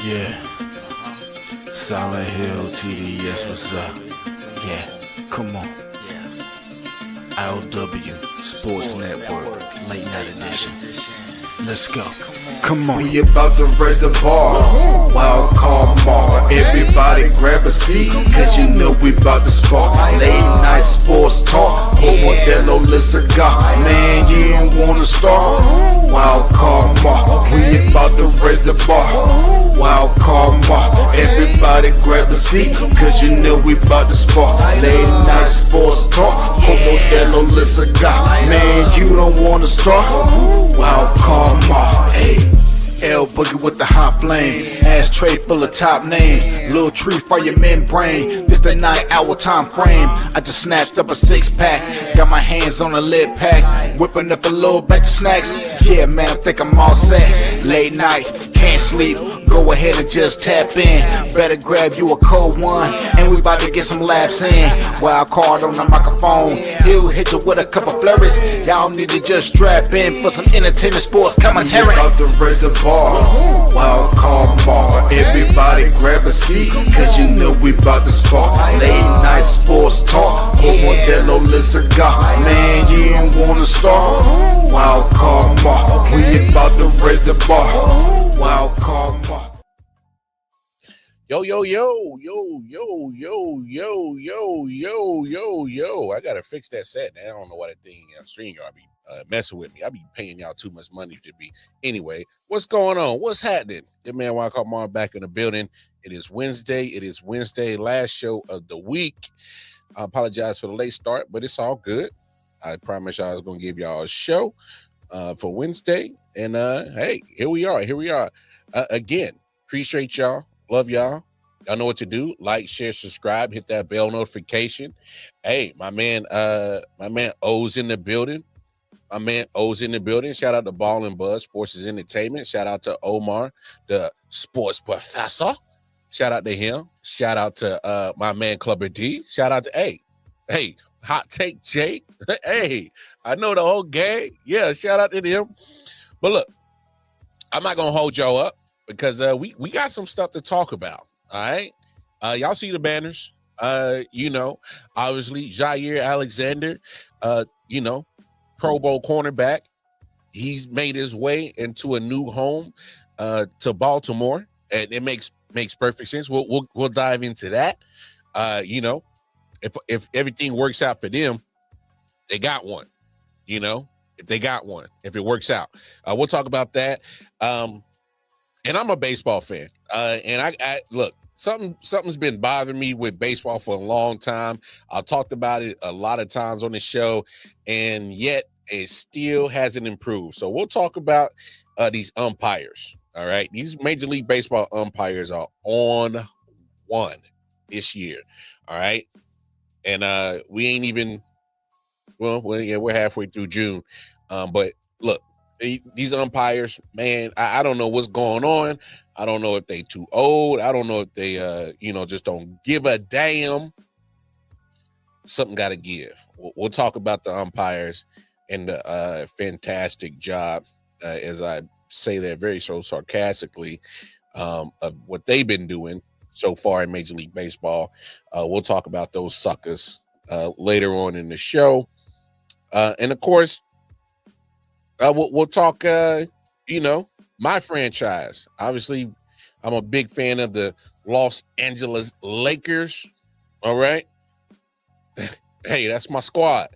Yeah, Silent Hill TDS, what's up? Yeah, come on. I.O.W. Sports Network, late night edition. Let's go. Come on. We about to raise the bar. Wild card mark. Everybody grab a seat, cause you know we about to spark. Late night sports talk. Modelo Le Cigar. Man, you don't wanna start. Wild card mark. We about to raise the bar. Wild card mark. Everybody grab a seat, cause you know we about to spark. Late night sports talk. Modelo Le Cigar. Man, you don't wanna start. Wild card mark. Hey. L Boogie with the hot flame, ashtray full of top names, little tree for your membrane. This the 9 hour time frame. I just snatched up a 6-pack, got my hands on a lid pack, whipping up a little batch of snacks. Yeah, man, I think I'm all set. Late night, can't sleep, go ahead and just tap in. Better grab you a cold one, and we about to get some laughs in. Wild card on the microphone, he'll hit you with a couple flurries. Y'all need to just strap in for some entertainment sports commentary. We about to raise the bar. Wild card bar. Everybody grab a seat, cause you know we about to spark. Late night sports talk. Modelo Le Cigar. Man, you don't wanna start. Wild card bar. We about to raise the bar. Wild card bar. Yo. I gotta fix that set. I don't know why that thing on StreamYard be messing with me. I be paying y'all too much money to be. Anyway, what's going on? What's happening? Your man Wildcard Mar back in the building. It is Wednesday, last show of the week. I apologize for the late start, but it's all good. I promise y'all I was gonna give y'all a show for Wednesday. And hey, here we are. Again, appreciate y'all. Love y'all. Y'all know what to do. Like, share, subscribe, hit that bell notification. Hey, my man O's in the building. Shout out to Ball and Buzz, Sports is Entertainment. Shout out to Omar, the sports professor. Shout out to him. Shout out to my man Clubber D. Shout out to hey, Hot Take Jake. Hey, I know the whole gang. Yeah, shout out to them. But look, I'm not gonna hold y'all up, because we got some stuff to talk about. All right. Y'all see the banners. Obviously Jaire Alexander, Pro Bowl cornerback. He's made his way into a new home to Baltimore, and it makes perfect sense. We'll dive into that. If everything works out for them, they got one. If it works out, we'll talk about that. And I'm a baseball fan. And I look, something's been bothering me with baseball for a long time. I've talked about it a lot of times on the show, and yet it still hasn't improved. So we'll talk about these umpires. All right. These Major League Baseball umpires are on one this year. All right. And we ain't even, we're halfway through June. But look, these umpires, man, I don't know what's going on. I don't know if they too old. I don't know if they, just don't give a damn. Something got to give. We'll talk about the umpires and the fantastic job, as I say that very so sarcastically, of what they've been doing so far in Major League Baseball. We'll talk about those suckers later on in the show. And of course, we'll talk, my franchise. Obviously, I'm a big fan of the Los Angeles Lakers. All right. Hey, that's my squad.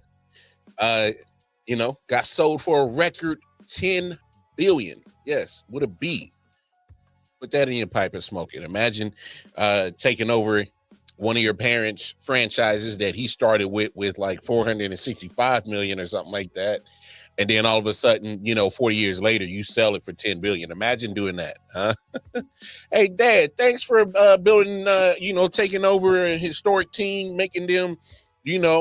Got sold for a record $10 billion. Yes, with a B. Put that in your pipe and smoke it. Imagine taking over one of your parents' franchises that he started with like $465 million or something like that. And then all of a sudden, 40 years later, you sell it for $10 billion. Imagine doing that, huh? Hey, Dad, thanks for building, taking over a historic team, making them, the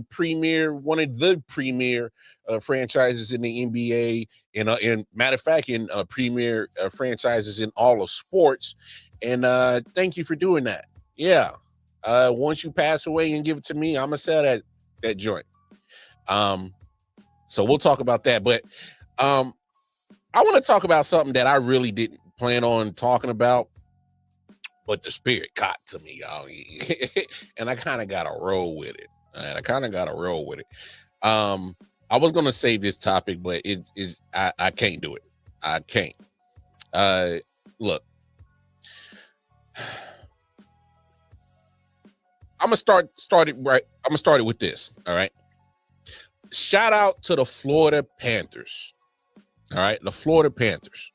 premier, one of the premier franchises in the NBA, and matter of fact, in premier franchises in all of sports. And thank you for doing that. Yeah. Once you pass away and give it to me, I'm gonna sell that joint. So we'll talk about that. But I want to talk about something that I really didn't plan on talking about, but the spirit got to me, y'all. And I kind of got to roll with it. I was going to save this topic, but I can't do it. I can't. Look, I'm gonna start it with this. All right. Shout out to the Florida Panthers. All right, the Florida Panthers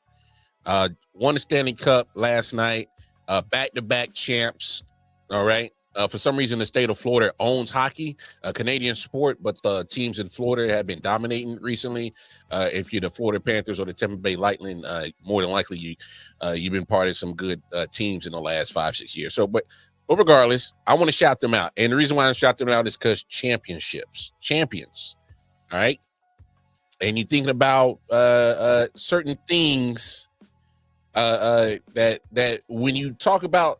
won the Stanley Cup last night. Back-to-back champs. All right. For some reason, the state of Florida owns hockey, a Canadian sport, but the teams in Florida have been dominating recently. If you're the Florida Panthers or the Tampa Bay Lightning, more than likely you've been part of some good teams in the last 5-6 years. So, but regardless, I want to shout them out, and the reason why I shout them out is because champions. All right, and you're thinking about certain things that when you talk about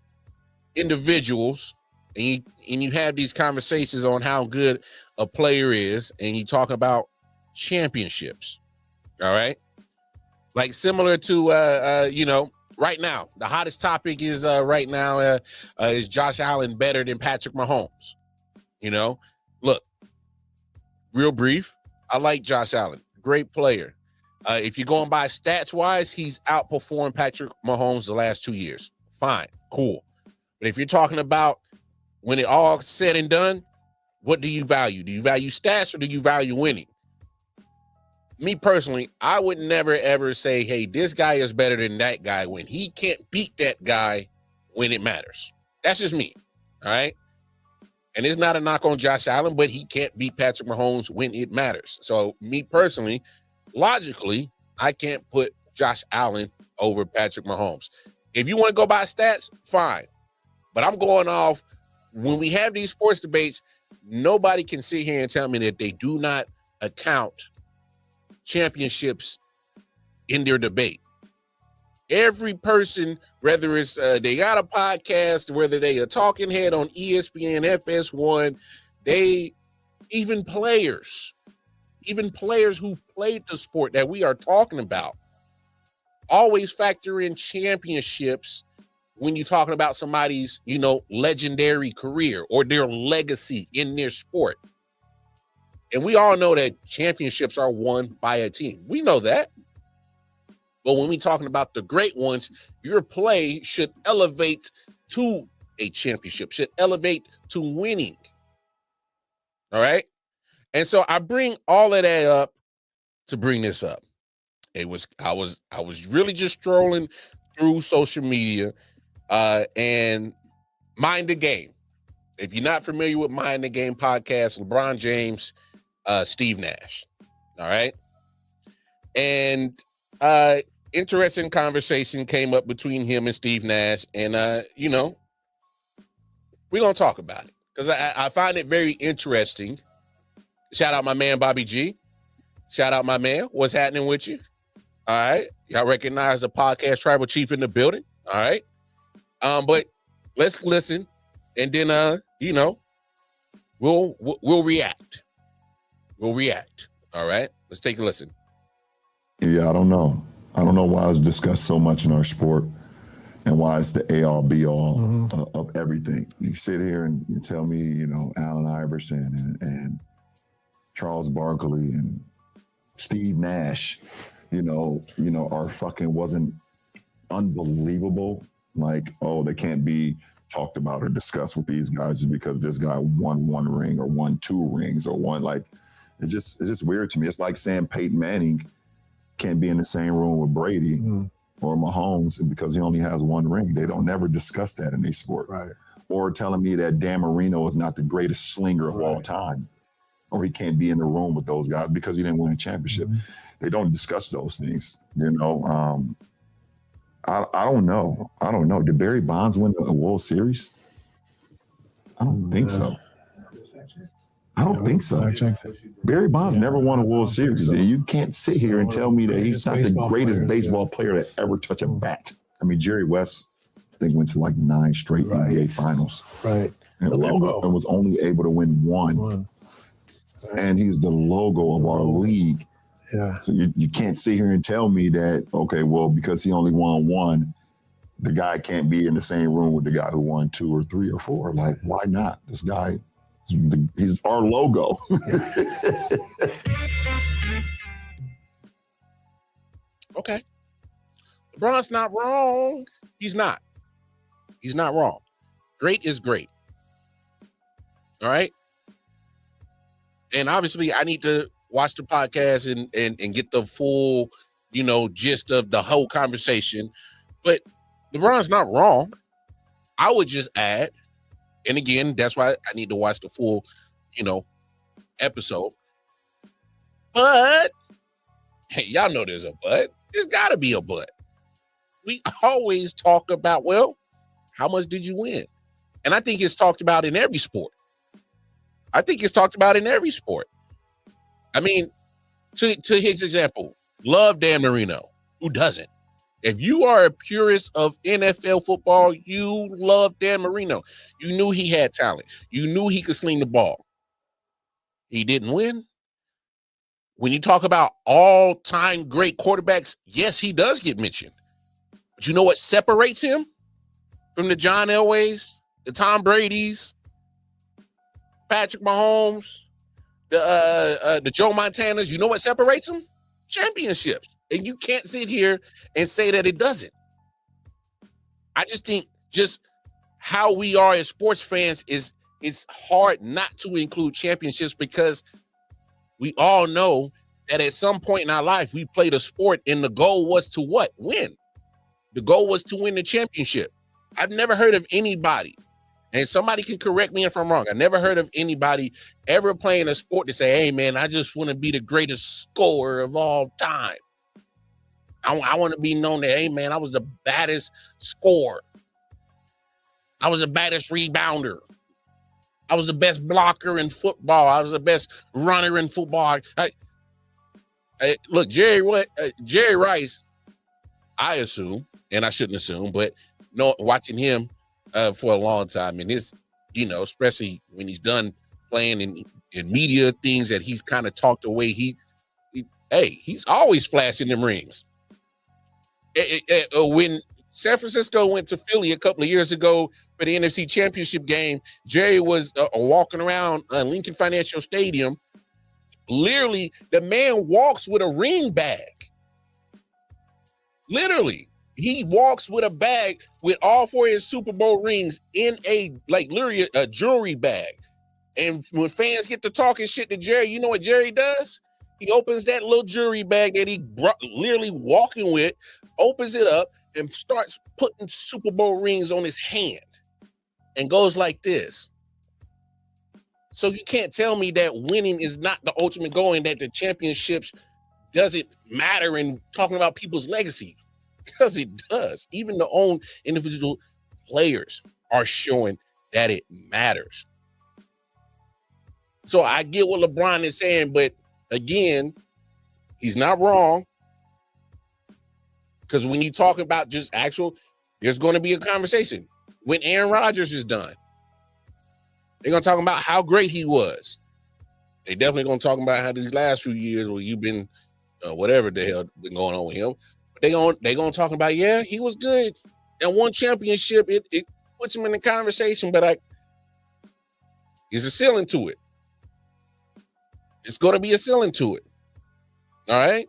individuals. And you have these conversations on how good a player is, and you talk about championships. All right, like similar to right now, the hottest topic is right now is Josh Allen better than Patrick Mahomes? Look, real brief. I like Josh Allen, great player. If you're going by stats wise, he's outperformed Patrick Mahomes the last 2 years. Fine, cool. But if you're talking about when it all said and done, what do you value? Do you value stats or do you value winning? Me personally, I would never, ever say, hey, this guy is better than that guy when he can't beat that guy when it matters. That's just me, all right? And it's not a knock on Josh Allen, but he can't beat Patrick Mahomes when it matters. So me personally, logically, I can't put Josh Allen over Patrick Mahomes. If you want to go by stats, fine. But I'm going off. When we have these sports debates, nobody can sit here and tell me that they do not account championships in their debate. Every person, whether it's they got a podcast, whether they a talking head on ESPN, FS1, even players who've played the sport that we are talking about, always factor in championships when you're talking about somebody's, legendary career or their legacy in their sport. And we all know that championships are won by a team. We know that. But when we're talking about the great ones, your play should elevate to a championship, should elevate to winning. All right? And so I bring all of that up to bring this up. I was really just strolling through social media and Mind the Game. If you're not familiar with Mind the Game podcast, LeBron James, Steve Nash. All right. And interesting conversation came up between him and Steve Nash. And, we're going to talk about it because I find it very interesting. Shout out my man, Bobby G. Shout out my man. What's happening with you? All right. Y'all recognize the podcast tribal chief in the building. All right. But let's listen, and then we'll react. We'll react. All right. Let's take a listen. Yeah, I don't know. I don't know why it's discussed so much in our sport, and why it's the A-all, B-all of everything. You sit here and you tell me, Allen Iverson and Charles Barkley and Steve Nash, are fucking wasn't unbelievable. Like, oh, they can't be talked about or discussed with these guys is because this guy won 1 ring or won 2 rings or won, like, it's just weird to me. It's like saying Peyton Manning can't be in the same room with Brady or Mahomes because he only has 1 ring. They don't never discuss that in their sport. Right. Or telling me that Dan Marino is not the greatest slinger of all time, or he can't be in the room with those guys because he didn't win a championship. They don't discuss those things, I don't know. Did Barry Bonds win a World Series? I don't think so. I don't think so. Barry Bonds never won a World Series. And you can't sit here and tell me that he's not the greatest baseball player to ever touch a bat. I mean, Jerry West, I think, went to like 9 straight NBA finals. Right. And was only able to win 1. And he's the logo of our league. Yeah. So you can't sit here and tell me that, okay, well, because he only won one, the guy can't be in the same room with the guy who won 2 or 3 or 4. Like, why not? This guy, he's our logo. Okay. LeBron's not wrong. He's not. He's not wrong. Great is great. All right. And obviously, I need to watch the podcast and get the full, gist of the whole conversation. But LeBron's not wrong. I would just add, and again, that's why I need to watch the full, episode. But hey, y'all know there's a but. There's got to be a but. We always talk about, well, how much did you win? And I think it's talked about in every sport. I mean, to his example, love Dan Marino. Who doesn't? If you are a purist of NFL football, you love Dan Marino. You knew he had talent. You knew he could sling the ball. He didn't win. When you talk about all-time great quarterbacks, yes, he does get mentioned. But you know what separates him from the John Elways, the Tom Bradys, Patrick Mahomes, the Joe Montanas? You know what separates them? Championships. And you can't sit here and say that it doesn't. I just think just how we are as sports fans it's hard not to include championships, because we all know that at some point in our life, we played a sport and the goal was to what? Win. The goal was to win the championship. I've never heard of anybody, and somebody can correct me if I'm wrong, I never heard of anybody ever playing a sport to say, hey, man, I just want to be the greatest scorer of all time. I want to be known that, hey, man, I was the baddest scorer. I was the baddest rebounder. I was the best blocker in football. I was the best runner in football. Look, Jerry Rice, I assume, and I shouldn't assume, but watching him for a long time, and his, especially when he's done playing in media things that he's kind of talked away, he's always flashing them rings. When San Francisco went to Philly a couple of years ago for the NFC Championship game, Jerry was walking around Lincoln Financial Stadium. Literally, the man walks with a ring bag. Literally, he walks with a bag with all 4 of his Super Bowl rings in literally a jewelry bag. And when fans get to talking shit to Jerry, you know what Jerry does? He opens that little jewelry bag that he literally walking with, opens it up, and starts putting Super Bowl rings on his hand and goes like this. So you can't tell me that winning is not the ultimate goal and that the championships doesn't matter in talking about people's legacy, because it does. Even the own individual players are showing that it matters. So I get what LeBron is saying, but again, he's not wrong. Because when you talk about just there's going to be a conversation. When Aaron Rodgers is done, they're going to talk about how great he was. They definitely going to talk about how these last few years where you've been, whatever the hell been going on with him. But they're going to talk about, yeah, he was good. And one championship, it puts him in the conversation, but there's a ceiling to it. It's going to be a ceiling to it. All right?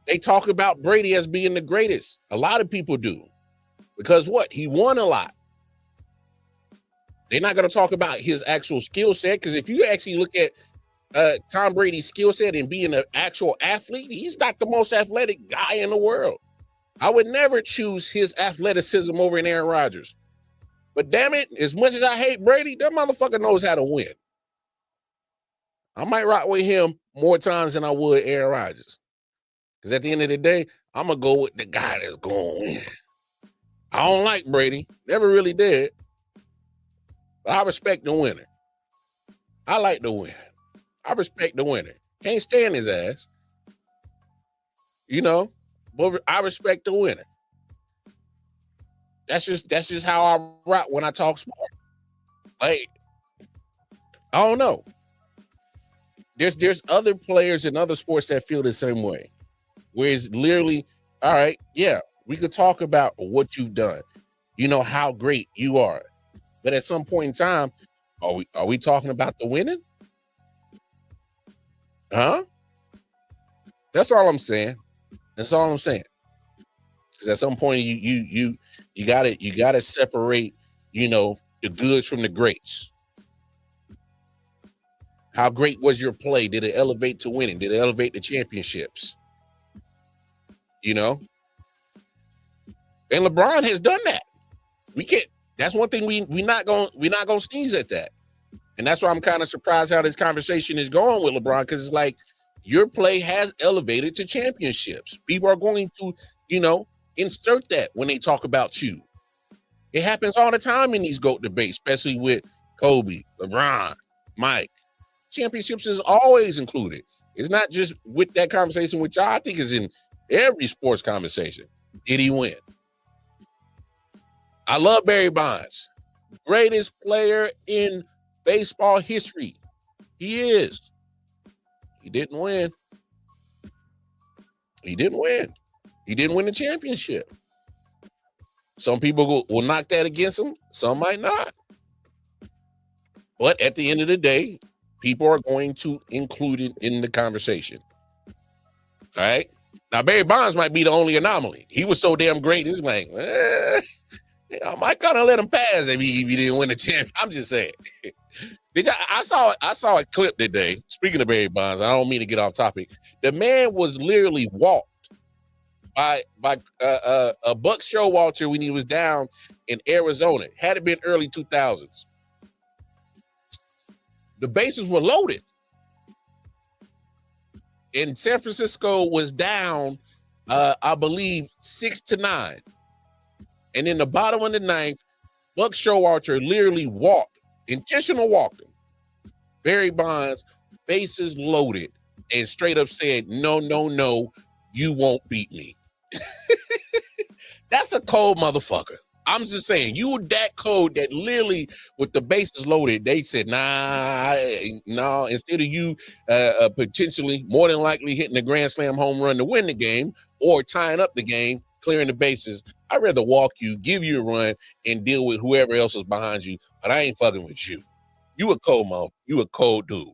They talk about Brady as being the greatest. A lot of people do. Because what? He won a lot. They're not going to talk about his actual skill set, because if you actually look at Tom Brady's skill set and being an actual athlete, he's not the most athletic guy in the world. I would never choose his athleticism over in Aaron Rodgers. But damn it, as much as I hate Brady, that motherfucker knows how to win. I might rock with him more times than I would Aaron Rodgers. Because at the end of the day, I'm going to go with the guy that's going to win. I don't like Brady. Never really did. But I respect the winner. I like the winner. I respect the winner. Can't stand his ass. But I respect the winner. That's just how I rock when I talk sport. Like, I don't know. there's other players in other sports that feel the same way, where it's literally, all right, yeah, we could talk about what you've done, how great you are, but at some point in time, are we talking about the winning? Huh? That's all I'm saying. That's all I'm saying. Because at some point you gotta separate, the goods from the greats. How great was your play? Did it elevate to winning? Did it elevate to championships? And LeBron has done that. We can't. That's one thing we're not gonna sneeze at that. And that's why I'm kind of surprised how this conversation is going with LeBron, because it's like your play has elevated to championships. People are going to, insert that when they talk about you. It happens all the time in these GOAT debates, especially with Kobe, LeBron, Mike. Championships is always included. It's not just with that conversation with y'all. I think it's in every sports conversation. Did he win? I love Barry Bonds. Greatest player in baseball history. He is. He didn't win. He didn't win. He didn't win the championship. Some people will knock that against him. Some might not. But at the end of the day, people are going to include it in the conversation. All right? Now, Barry Bonds might be the only anomaly. He was so damn great. It's like, I might kind of let him pass if he didn't win the champion. I'm just saying. I saw a clip today. Speaking of Barry Bonds, I don't mean to get off topic. The man was literally walked by a Buck Showalter when he was down in Arizona. Had it been early 2000s. The bases were loaded. And San Francisco was down, I believe, 6-9. And in the bottom of the ninth, Buck Showalter literally intentional walking. Barry Bonds, bases loaded, and straight up said, no, you won't beat me. That's a cold motherfucker. I'm just saying, you were that cold that literally with the bases loaded, they said, no, instead of you potentially, more than likely hitting a grand slam home run to win the game or tying up the game, clearing the bases, I'd rather walk you, give you a run, and deal with whoever else is behind you, but I ain't fucking with you. You a cold mother, you a cold dude,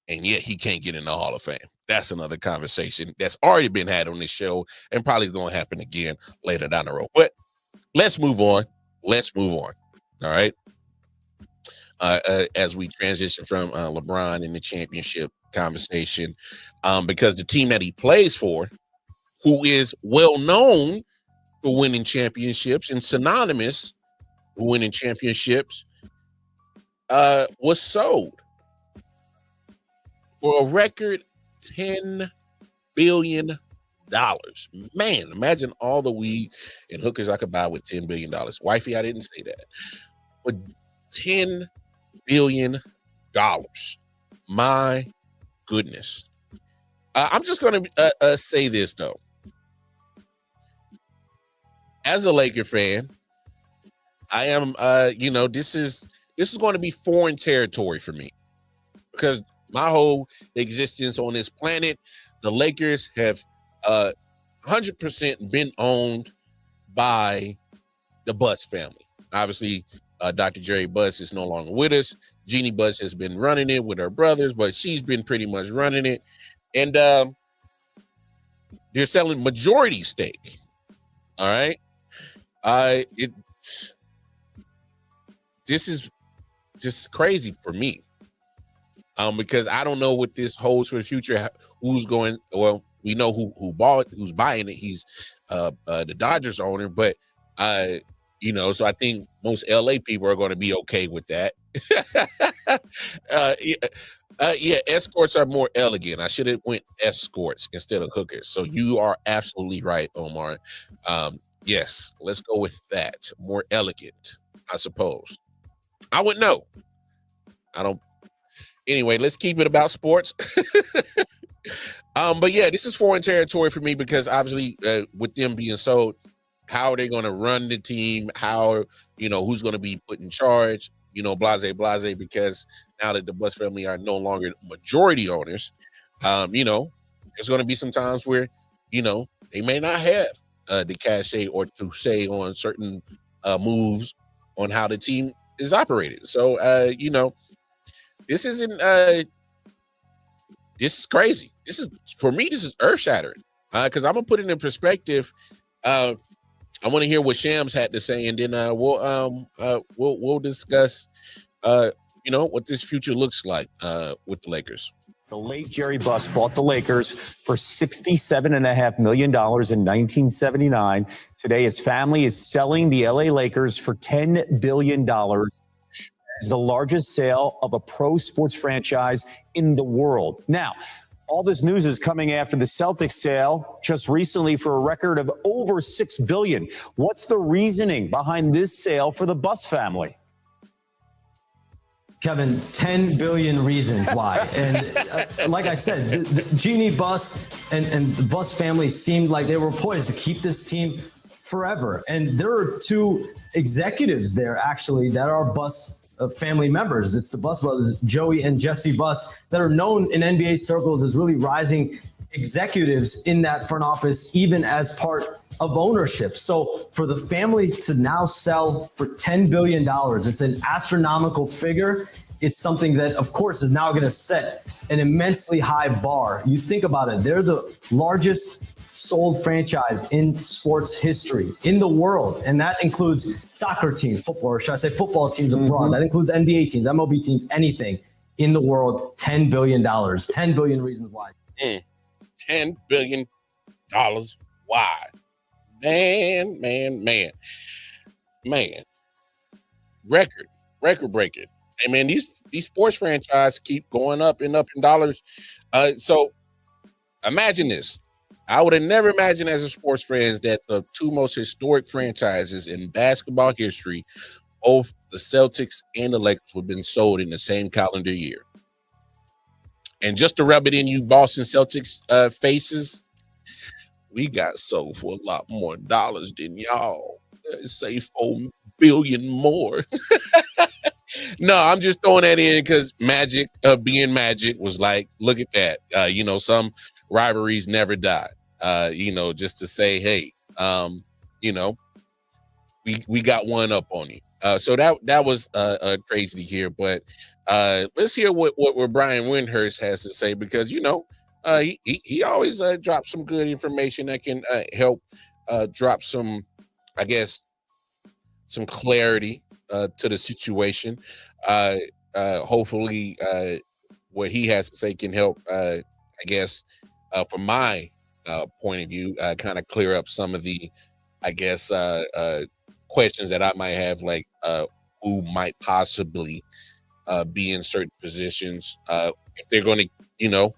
and yet he can't get in the Hall of Fame. That's another conversation that's already been had on this show and probably going to happen again later down the road. But let's move on. All right. As we transition from LeBron in the championship conversation, because the team that he plays for, who is well known for winning championships and synonymous with winning championships, was sold for a record $10 billion. Man, imagine all the weed and hookers I could buy with $10 billion. Wifey, I didn't say that. But $10 billion. My goodness. I'm just going to say this, though. As a Laker fan, I am, this is going to be foreign territory for me, because my whole existence on this planet, the Lakers have 100% been owned by the Buss family. Obviously, Dr. Jerry Buss is no longer with us. Jeannie Buss has been running it with her brothers, but she's been pretty much running it. And they're selling majority stake. All right. This is just crazy for me. Because I don't know what this holds for the future. Who's going? Well, we know who's buying it. He's the Dodgers owner, but so I think most LA people are going to be okay with that. Escorts are more elegant. I should have went escorts instead of hookers. So you are absolutely right, Omar. Yes, let's go with that. More elegant, I suppose. I would know. I don't. Anyway, let's keep it about sports. But yeah, this is foreign territory for me, because obviously with them being sold, how are they going to run the team? How, who's going to be put in charge? blase, because now that the Buss family are no longer majority owners, there's going to be some times where, they may not have the cachet or to say on certain moves on how the team is operated. So, this isn't, this is crazy. For me, this is earth shattering. Because I'm gonna put it in perspective. I want to hear what Shams had to say, and then we'll discuss, what this future looks like with the Lakers. The late Jerry Buss bought the Lakers for $67.5 million in 1979. Today, his family is selling the LA Lakers for $10 billion. It's the largest sale of a pro sports franchise in the world. Now, all this news is coming after the Celtics sale just recently for a record of over $6 billion. What's the reasoning behind this sale for the Buss family? Kevin, 10 billion reasons why. And like I said, the Jeannie Buss and the Buss family seemed like they were poised to keep this team forever. And there are two executives there, actually, that are Buss family members. It's the Buss brothers, Joey and Jesse Buss, that are known in NBA circles as really rising executives in that front office, even as part of ownership. So for the family to now sell for $10 billion, it's an astronomical figure. It's something that, of course, is now going to set an immensely high bar. You think about it, they're the largest sold franchise in sports history in the world. And that includes soccer teams, football, or should I say football teams abroad. That includes NBA teams, MLB teams, anything in the world. $10 billion, 10 billion reasons why. $10 billion. Why? Man. Record breaking. I mean, these sports franchises keep going up and up in dollars. So imagine this. I would have never imagined as a sports fan that the two most historic franchises in basketball history, both the Celtics and the Lakers, would have been sold in the same calendar year. And just to rub it in you Boston Celtics faces, we got sold for a lot more dollars than y'all. Say 4 billion more. No, I'm just throwing that in because Magic, being Magic, was like, look at that. Some rivalries never die. Just to say, hey, we got one up on you. So that was crazy to hear. But let's hear what Brian Windhurst has to say, because he always drops some good information that can help drop some, I guess, some clarity to the situation. Hopefully, what he has to say can help, I guess, from my point of view, kind of clear up some of the, I guess, questions that I might have, like who might possibly be in certain positions, if they're going to,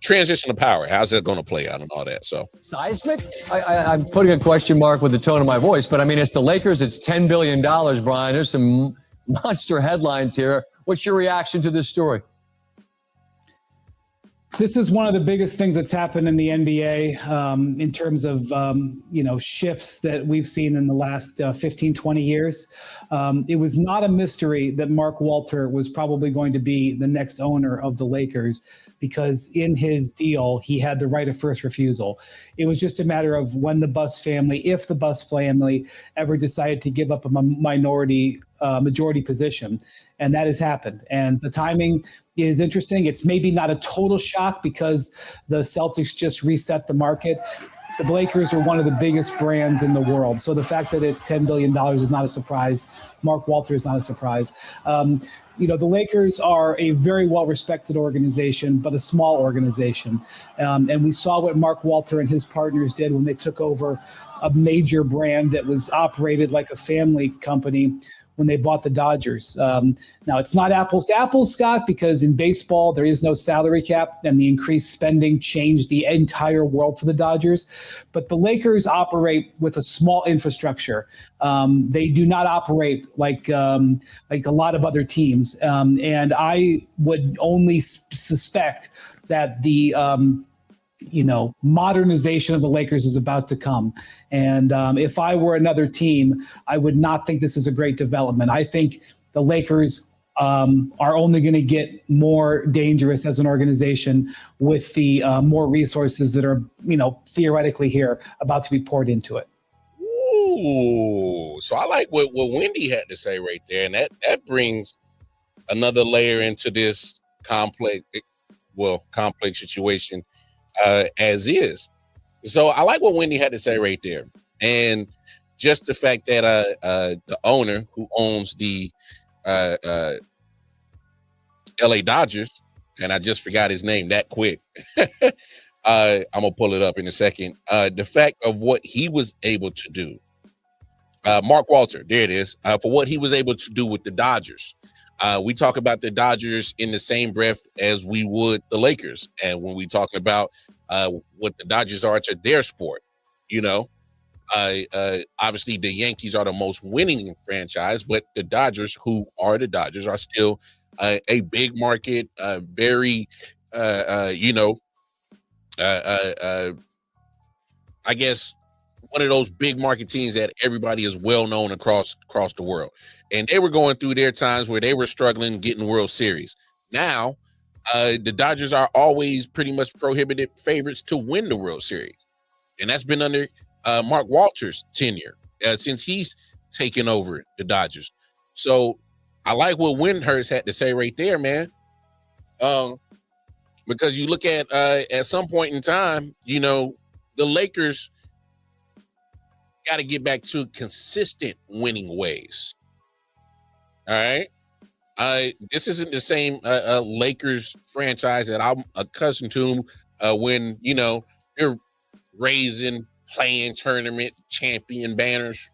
transition of power. How's that going to play out and all that? So seismic? I'm putting a question mark with the tone of my voice, but I mean, it's the Lakers. It's $10 billion, Brian. There's some monster headlines here. What's your reaction to this story? This is one of the biggest things that's happened in the NBA in terms of, shifts that we've seen in the last 15, 20 years. It was not a mystery that Mark Walter was probably going to be the next owner of the Lakers, because in his deal, he had the right of first refusal. It was just a matter of when the Buss family, if the Buss family ever decided to give up a majority position. And that has happened. And the timing is interesting. It's maybe not a total shock because the Celtics just reset the market. The Lakers are one of the biggest brands in the world. So the fact that it's $10 billion is not a surprise. Mark Walter is not a surprise. The Lakers are a very well-respected organization, but a small organization. And we saw what Mark Walter and his partners did when they took over a major brand that was operated like a family company when they bought the Dodgers. Now, it's not apples to apples, Scott, because in baseball, there is no salary cap, and the increased spending changed the entire world for the Dodgers. But the Lakers operate with a small infrastructure. They do not operate like a lot of other teams. And I would only suspect that the modernization of the Lakers is about to come. And if I were another team, I would not think this is a great development. I think the Lakers are only going to get more dangerous as an organization with the more resources that are, theoretically here about to be poured into it. Ooh, so I like what Wendy had to say right there, and that brings another layer into this complex situation as is. So I like what Wendy had to say right there, and just the fact that the owner who owns the LA Dodgers, and I just forgot his name that quick. I'm gonna pull it up in a second. The fact of what he was able to do. Mark Walter, there it is, for what he was able to do with the Dodgers. We talk about the Dodgers in the same breath as we would the Lakers. And when we talk about what the Dodgers are to their sport, obviously the Yankees are the most winning franchise, but the Dodgers, who are the Dodgers, are still a big market, very, I guess, one of those big market teams that everybody is well known across the world. And they were going through their times where they were struggling getting World Series. Now, the Dodgers are always pretty much prohibited favorites to win the World Series. And that's been under Mark Walter's tenure since he's taken over the Dodgers. So I like what Windhurst had to say right there, man. Because you look at some point in time, the Lakers got to get back to consistent winning ways. All right. This isn't the same Lakers franchise that I'm accustomed to when, you're raising playing tournament champion banners.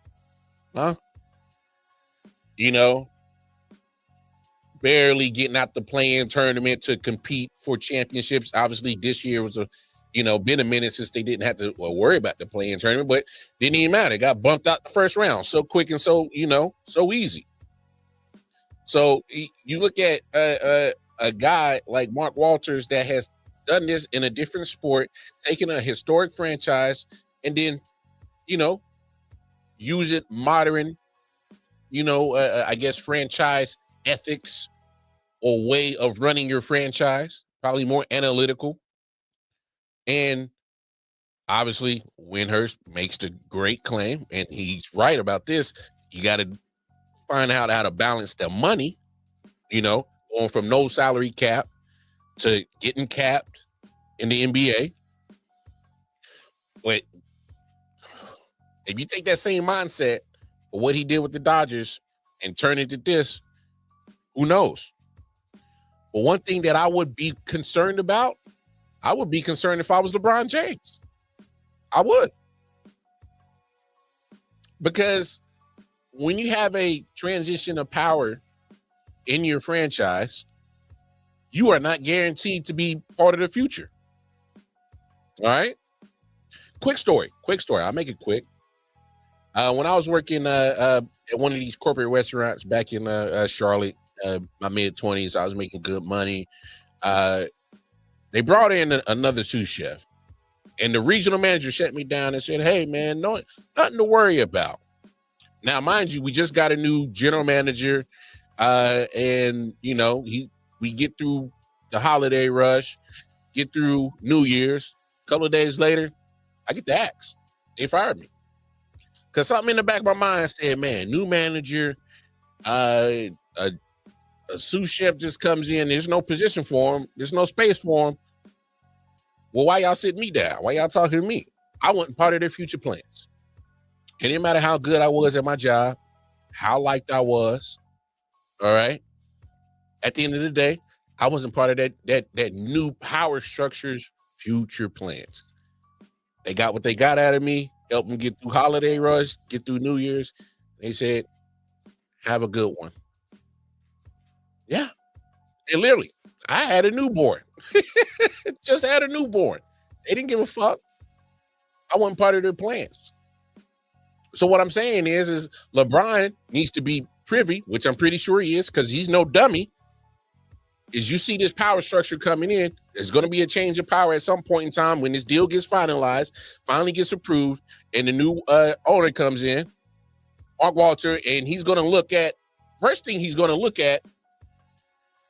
Huh? Barely getting out the playing tournament to compete for championships. Obviously, this year was been a minute since they didn't have to worry about the playing tournament, but didn't even matter. It got bumped out the first round so quick and so easy. So you look at a guy like Mark Walters that has done this in a different sport, taking a historic franchise and then, use it modern, I guess franchise ethics or way of running your franchise, probably more analytical. And obviously, Windhurst makes the great claim, and he's right about this. You got to find out how to balance the money, going from no salary cap to getting capped in the NBA. But if you take that same mindset of what he did with the Dodgers and turn it to this, who knows? But one thing that I would be concerned about, I would be concerned if I was LeBron James. I would. Because when you have a transition of power in your franchise, you are not guaranteed to be part of the future. All right? Quick story. I'll make it quick. When I was working at one of these corporate restaurants back in Charlotte, my mid-20s, I was making good money. They brought in another sous chef, and the regional manager shut me down and said, "Hey, man, nothing to worry about." Now, mind you, we just got a new general manager, and we get through the holiday rush, get through New Year's. A couple of days later, I get the axe. They fired me because something in the back of my mind said, "Man, new manager, a sous chef just comes in. There's no position for him. There's no space for him. Well, why y'all sitting me down? Why y'all talking to me? I wasn't part of their future plans. It didn't matter how good I was at my job, how liked I was. All right. At the end of the day, I wasn't part of that new power structure's future plans. They got what they got out of me, helped them get through holiday rush, get through New Year's. They said, have a good one. Yeah. And literally, I had a newborn. Just had a newborn. They didn't give a fuck. I wasn't part of their plans. So what I'm saying is LeBron needs to be privy, which I'm pretty sure he is, because he's no dummy. Is you see this power structure coming in, there's going to be a change of power at some point in time when this deal gets finalized, finally gets approved, and the new owner comes in, Mark Walter, and he's going to look at first thing he's going to look at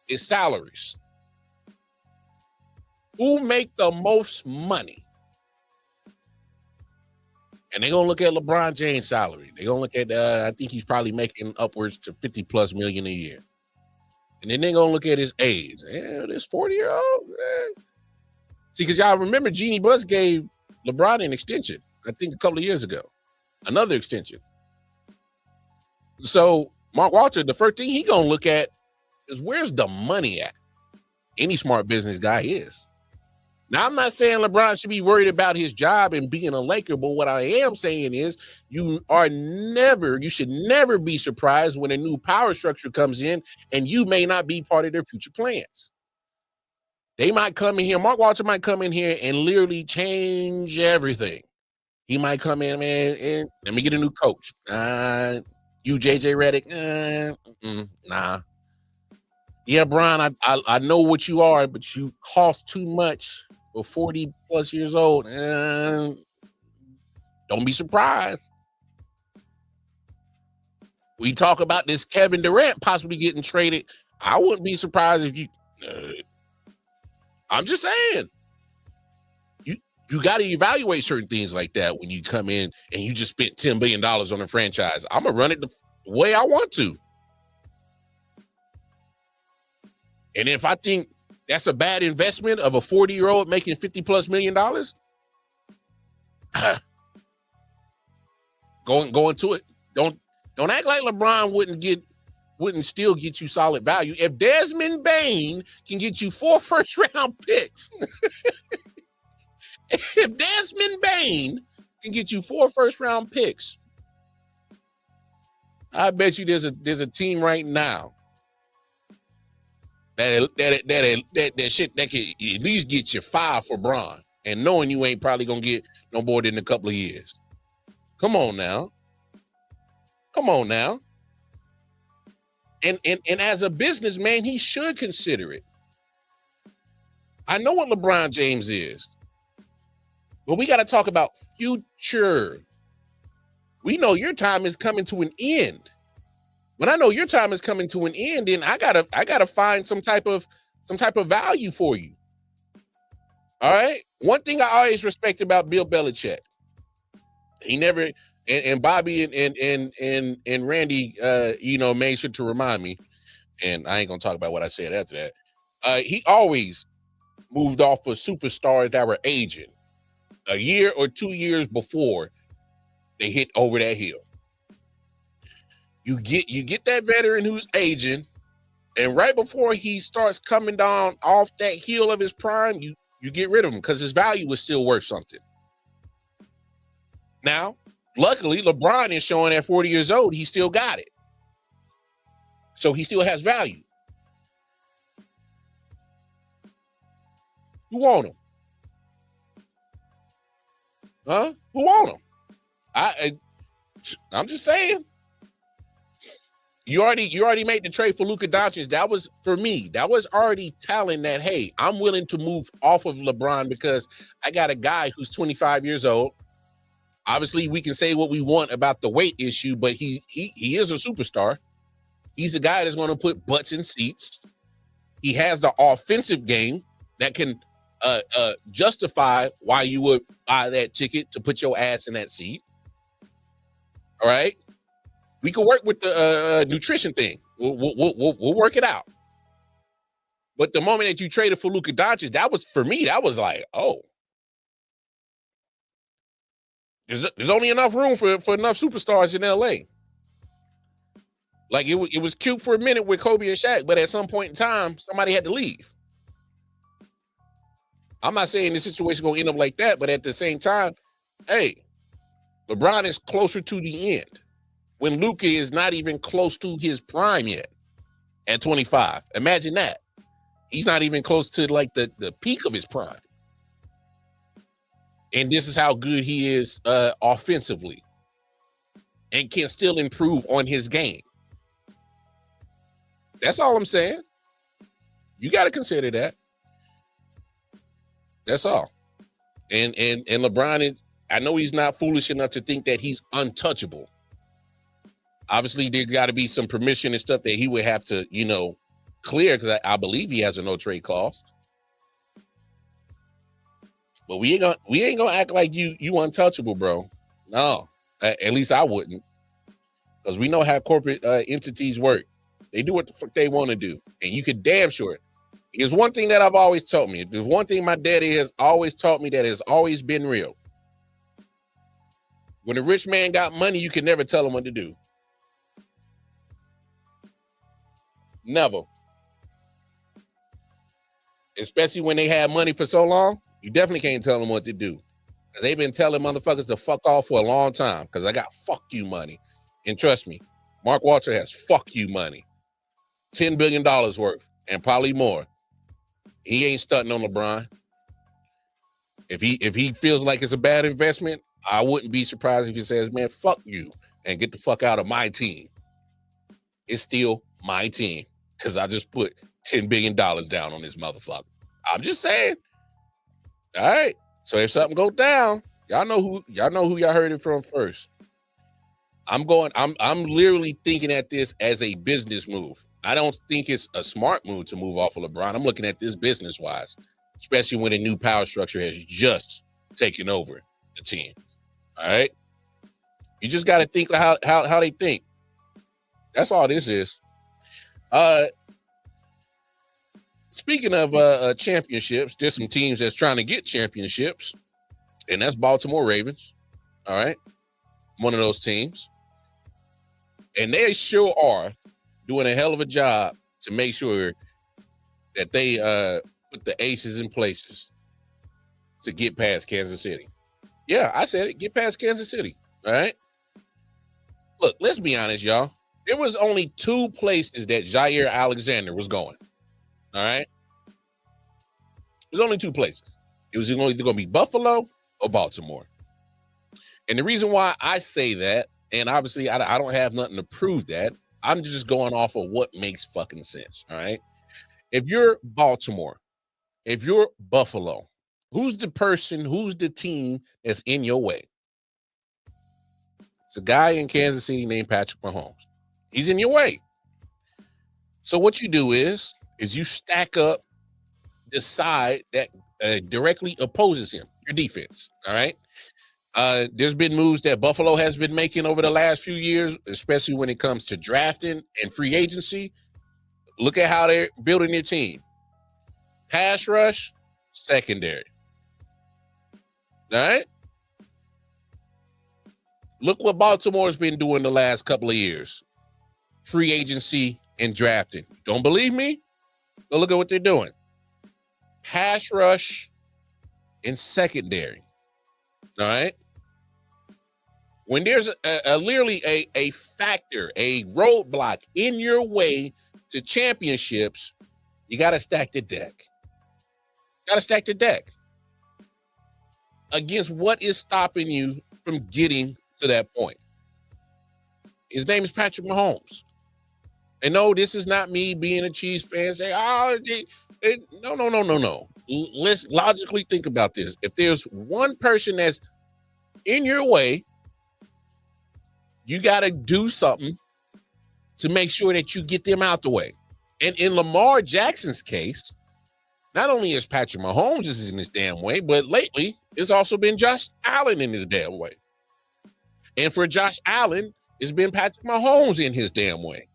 is salaries. Who make the most money? And they're going to look at LeBron James' salary. They're going to look at, I think he's probably making upwards to 50 plus million a year. And then they're going to look at his age. This 40-year-old. See, because y'all remember Jeannie Buss gave LeBron an extension, I think a couple of years ago. Another extension. So Mark Walter, the first thing he going to look at is where's the money at? Any smart business guy is. Now, I'm not saying LeBron should be worried about his job and being a Laker, but what I am saying is you should never be surprised when a new power structure comes in and you may not be part of their future plans. They might come in here, Mark Walter might come in here and literally change everything. He might come in, man, and let me get a new coach. You, JJ Redick, nah. Yeah, Brian, I know what you are, but you cost too much for 40 plus years old. Don't be surprised. We talk about this Kevin Durant possibly getting traded. I wouldn't be surprised if you. I'm just saying. You got to evaluate certain things like that when you come in and you just spent $10 billion on a franchise. I'm going to run it the way I want to. And if I think that's a bad investment of a 40-year-old making $50 plus million, go into it. Don't act like LeBron wouldn't still get you solid value. If Desmond Bane can get you 4 first-round picks, if Desmond Bane can get you 4 first-round picks, I bet you there's a team right now that shit that could at least get you 5 for Bron, and knowing you ain't probably gonna get no more than a couple of years. Come on now. And as a businessman, he should consider it. I know what LeBron James is, but we got to talk about future. We know your time is coming to an end. When I know your time is coming to an end, then I gotta find some type of value for you. All right. One thing I always respect about Bill Belichick, he never and Bobby and Randy, made sure to remind me, and I ain't gonna talk about what I said after that. He always moved off of superstars that were aging a year or 2 years before they hit over that hill. You get that veteran who's aging, and right before he starts coming down off that hill of his prime, you get rid of him because his value is still worth something. Now, luckily, LeBron is showing at 40 years old, he still got it. So he still has value. Who want him? Huh? Who want him? I'm just saying. You already made the trade for Luka Doncic. That was, for me, that was already telling that, hey, I'm willing to move off of LeBron because I got a guy who's 25 years old. Obviously, we can say what we want about the weight issue, but he is a superstar. He's a guy that's going to put butts in seats. He has the offensive game that can justify why you would buy that ticket to put your ass in that seat. All right. We can work with the nutrition thing. We'll work it out. But the moment that you traded for Luka Doncic, that was, for me, that was like, oh. There's only enough room for enough superstars in LA. Like, it was cute for a minute with Kobe and Shaq, but at some point in time, somebody had to leave. I'm not saying the situation is going to end up like that, but at the same time, hey, LeBron is closer to the end when Luka is not even close to his prime yet at 25. Imagine that. He's not even close to like the peak of his prime. And this is how good he is offensively and can still improve on his game. That's all I'm saying. You got to consider that. That's all. And LeBron is, I know he's not foolish enough to think that he's untouchable. Obviously, there got to be some permission and stuff that he would have to, clear, because I believe he has a no trade clause. But we ain't gonna act like you untouchable, bro. No, at least I wouldn't, because we know how corporate entities work. They do what the fuck they want to do, and you could damn sure. Here's one thing that I've always taught me. There's one thing my daddy has always taught me that has always been real. When a rich man got money, you can never tell him what to do. Never. Especially when they had money for so long, you definitely can't tell them what to do. Because they've been telling motherfuckers to fuck off for a long time, because I got fuck you money. And trust me, Mark Walter has fuck you money. $10 billion worth, and probably more. He ain't stunting on LeBron. If he feels like it's a bad investment, I wouldn't be surprised if he says, man, fuck you, and get the fuck out of my team. It's still my team, because I just put $10 billion down on this motherfucker. I'm just saying. All right. So if something goes down, y'all know who y'all heard it from first. I'm literally thinking at this as a business move. I don't think it's a smart move to move off of LeBron. I'm looking at this business-wise, especially when a new power structure has just taken over the team. All right. You just got to think how they think. That's all this is. Speaking of championships, there's some teams that's trying to get championships, and that's Baltimore Ravens. All right. One of those teams. And they sure are doing a hell of a job to make sure that they put the aces in places to get past Kansas City. Yeah, I said it. Get past Kansas City. All right. Look, let's be honest, y'all. There was only two places that Jaire Alexander was going. All right. There's only two places. It was either going to be Buffalo or Baltimore. And the reason why I say that, and obviously I don't have nothing to prove that, I'm just going off of what makes fucking sense. All right. If you're Baltimore, if you're Buffalo, who's the team that's in your way? It's a guy in Kansas City named Patrick Mahomes. He's in your way. So what you do is you stack up the side that directly opposes him, your defense. All right. There's been moves that Buffalo has been making over the last few years, especially when it comes to drafting and free agency. Look at how they're building their team. Pass rush, secondary. All right. Look what Baltimore's been doing the last couple of years. Free agency and drafting. Don't believe me? Go look at what they're doing. Pass rush and secondary. All right. When there's literally a factor, a roadblock in your way to championships, you got to stack the deck. Got to stack the deck against what is stopping you from getting to that point. His name is Patrick Mahomes. And no, this is not me being a Chiefs fan saying, no. Let's logically think about this. If there's one person that's in your way, you got to do something to make sure that you get them out the way. And in Lamar Jackson's case, not only is Patrick Mahomes is in his damn way, but lately it's also been Josh Allen in his damn way. And for Josh Allen, it's been Patrick Mahomes in his damn way.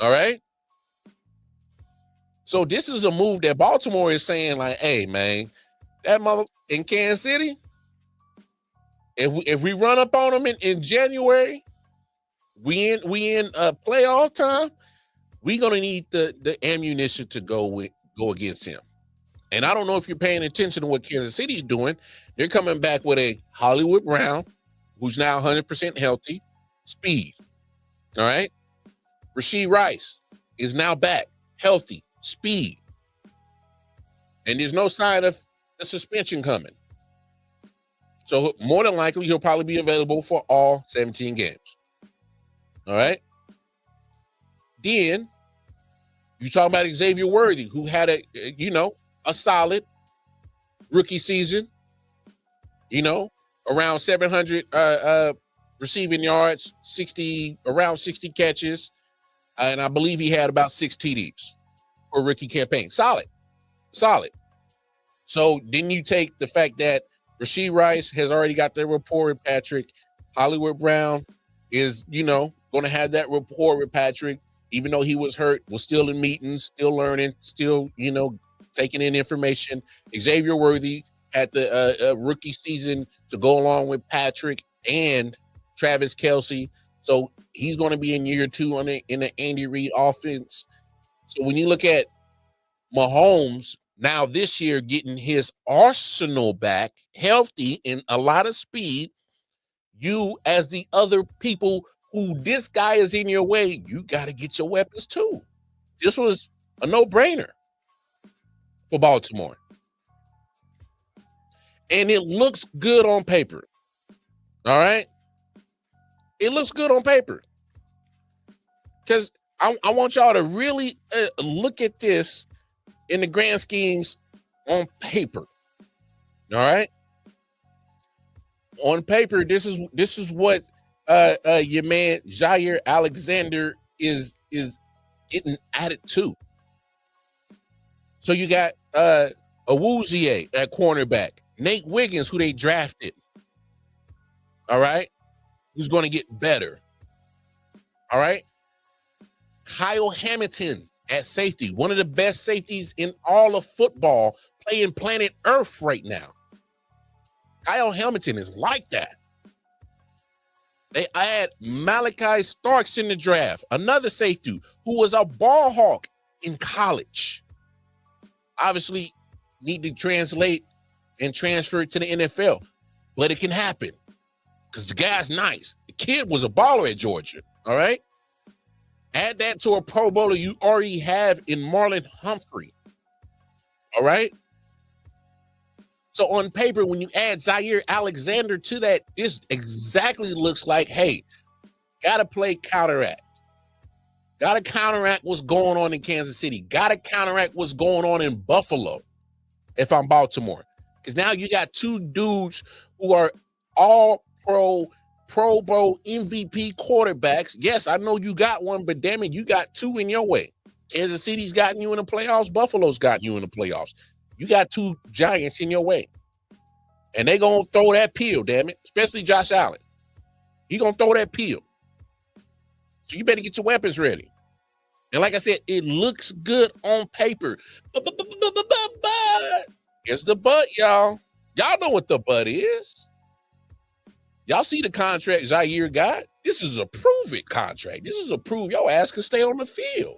All right. So this is a move that Baltimore is saying, like, hey, man, that mother in Kansas City, if we run up on them in January, we in playoff time, we're gonna need the ammunition to go against him. And I don't know if you're paying attention to what Kansas City's doing. They're coming back with a Hollywood Brown, who's now 100% healthy, speed. All right. Rashee Rice is now back, healthy, speed. And there's no sign of a suspension coming. So more than likely, he'll probably be available for all 17 games. All right. Then you talk about Xavier Worthy, who had a solid rookie season, around 700 receiving yards, around 60 catches, and I believe he had about 6 TDs for a rookie campaign. Solid. So then you take the fact that Rashee Rice has already got their rapport with Patrick. Hollywood Brown is, going to have that rapport with Patrick, even though he was hurt, was still in meetings, still learning, still, taking in information. Xavier Worthy had the rookie season to go along with Patrick and Travis Kelce. So he's going to be in year 2 in the Andy Reid offense. So when you look at Mahomes now this year getting his arsenal back, healthy and a lot of speed, you as the other people who this guy is in your way, you got to get your weapons too. This was a no-brainer for Baltimore. And it looks good on paper. All right? It looks good on paper. Because I want y'all to really look at this in the grand schemes on paper. All right? On paper, this is what your man Jaire Alexander is getting added to. So you got Awuzie at cornerback, Nate Wiggins, who they drafted. All right, who's going to get better. All right, Kyle Hamilton at safety, one of the best safeties in all of football, playing planet Earth right now. Kyle Hamilton is like that. They add Malachi Starks in the draft, another safety who was a ball hawk in college. Obviously, need to translate and transfer it to the NFL, but it can happen because the guy's nice. The kid was a baller at Georgia, all right? Add that to a Pro Bowler you already have in Marlon Humphrey, all right? So on paper, when you add Jaire Alexander to that, this exactly looks like, hey, got to play counteract. Got to counteract what's going on in Kansas City. Got to counteract what's going on in Buffalo if I'm Baltimore. Because now you got 2 dudes who are all Pro Bowl MVP quarterbacks. Yes, I know you got one, but damn it, you got 2 in your way. Kansas City's gotten you in the playoffs. Buffalo's gotten you in the playoffs. You got 2 giants in your way. And they going to throw that peel, damn it, especially Josh Allen. He going to throw that peel. So you better get your weapons ready. And like I said, it looks good on paper. But here's the but, y'all. Y'all know what the but is. Y'all see the contract Jaire got? This is a prove-it contract. This is a prove your ass can stay on the field.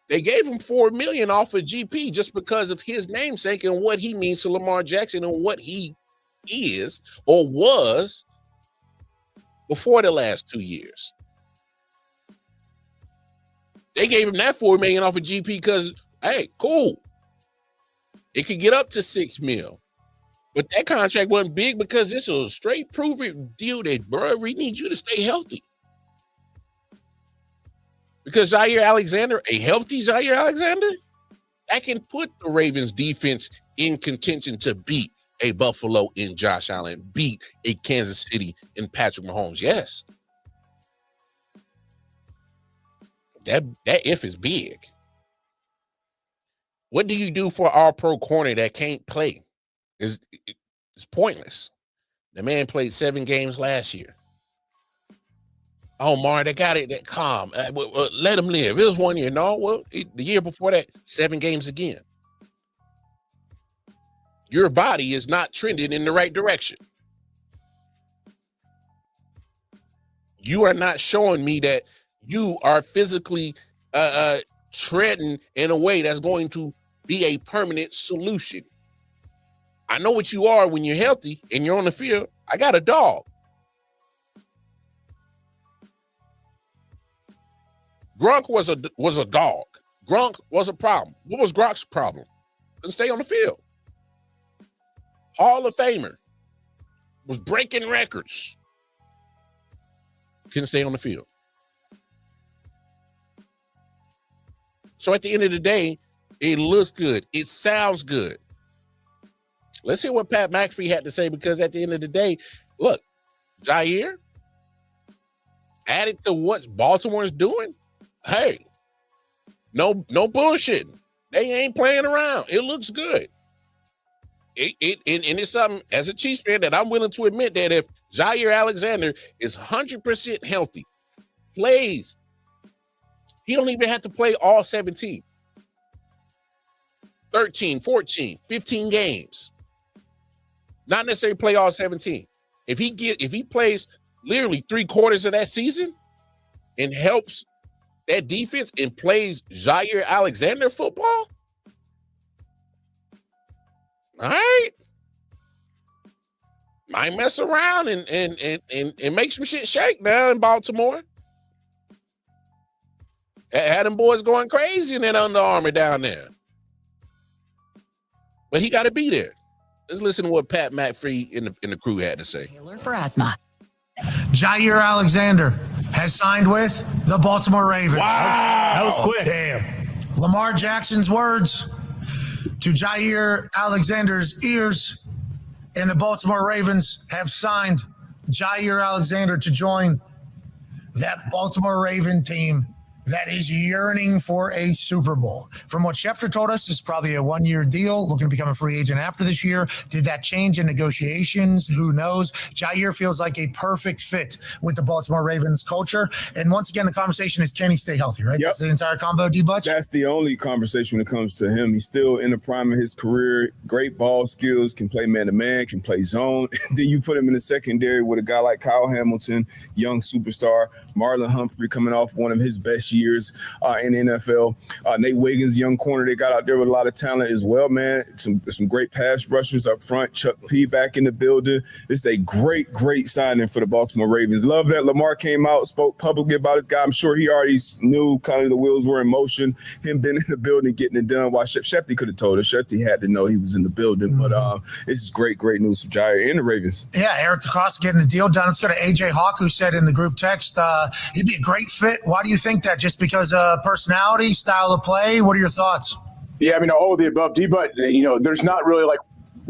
They gave him $4 million off of GP just because of his namesake and what he means to Lamar Jackson and what he is or was before the last 2 years. They gave him that $4 million off of GP because, hey, cool. It could get up to $6 million. But that contract wasn't big because this is a straight prove-it deal that, bro, we need you to stay healthy. Because Jaire Alexander, a healthy Jaire Alexander, that can put the Ravens defense in contention to beat a Buffalo in Josh Allen, beat a Kansas City in Patrick Mahomes. Yes. That if is big. What do you do for our pro corner that can't play? It's pointless. The man played 7 games last year. Oh, Mar, they got it. That calm. Let him live. It was 1 year. No, well, the year before that, 7 games again. Your body is not trending in the right direction. You are not showing me that you are physically treading in a way that's going to be a permanent solution. I know what you are when you're healthy and you're on the field. I got a dog. Gronk was a dog. Gronk was a problem. What was Gronk's problem? Couldn't stay on the field. Hall of Famer. Was breaking records. Couldn't stay on the field. So at the end of the day, it looks good. It sounds good. Let's hear what Pat McAfee had to say, because at the end of the day, look, Jaire, added to what Baltimore's doing, hey, no bullshitting. They ain't playing around. It looks good. And it's something as a Chiefs fan that I'm willing to admit that if Jaire Alexander is 100% healthy, plays, he don't even have to play all 17, 13, 14, 15 games. Not necessarily play all 17. If he plays literally 3/4 of that season and helps that defense and plays Jaire Alexander football, all right, might mess around and make some shit shake now in Baltimore. Had them boys going crazy in that Under Armour down there. But he got to be there. Let's listen to what Pat McAfee in the crew had to say. For asthma. Jaire Alexander has signed with the Baltimore Ravens. Wow. That was quick. Damn. Lamar Jackson's words to Jaire Alexander's ears, and the Baltimore Ravens have signed Jaire Alexander to join that Baltimore Raven team that is yearning for a Super Bowl. From what Schefter told us, it's probably a 1-year deal, looking to become a free agent after this year. Did that change in negotiations? Who knows? Jaire feels like a perfect fit with the Baltimore Ravens culture. And once again, the conversation is, can he stay healthy, right? Yep. That's the entire convo, D-Butch? That's the only conversation when it comes to him. He's still in the prime of his career, great ball skills, can play man-to-man, can play zone. Then you put him in the secondary with a guy like Kyle Hamilton, young superstar, Marlon Humphrey coming off one of his best years in the NFL. Nate Wiggins, young corner, they got out there with a lot of talent as well, man. Some great pass rushers up front. Chuck P back in the building. It's a great signing for the Baltimore Ravens. Love that Lamar came out, spoke publicly about his guy. I'm sure he already knew kind of the wheels were in motion. Him being in the building, getting it done. While Shefty could have told us. Shefty had to know he was in the building. But this is great news from Jaire and the Ravens. Yeah, Eric DeCosta getting the deal done. Let's go to AJ Hawk, who said in the group text, he'd be a great fit. Why do you think that? Just because of personality, style of play? What are your thoughts? Yeah, I mean, all of the above, D, but, there's not really like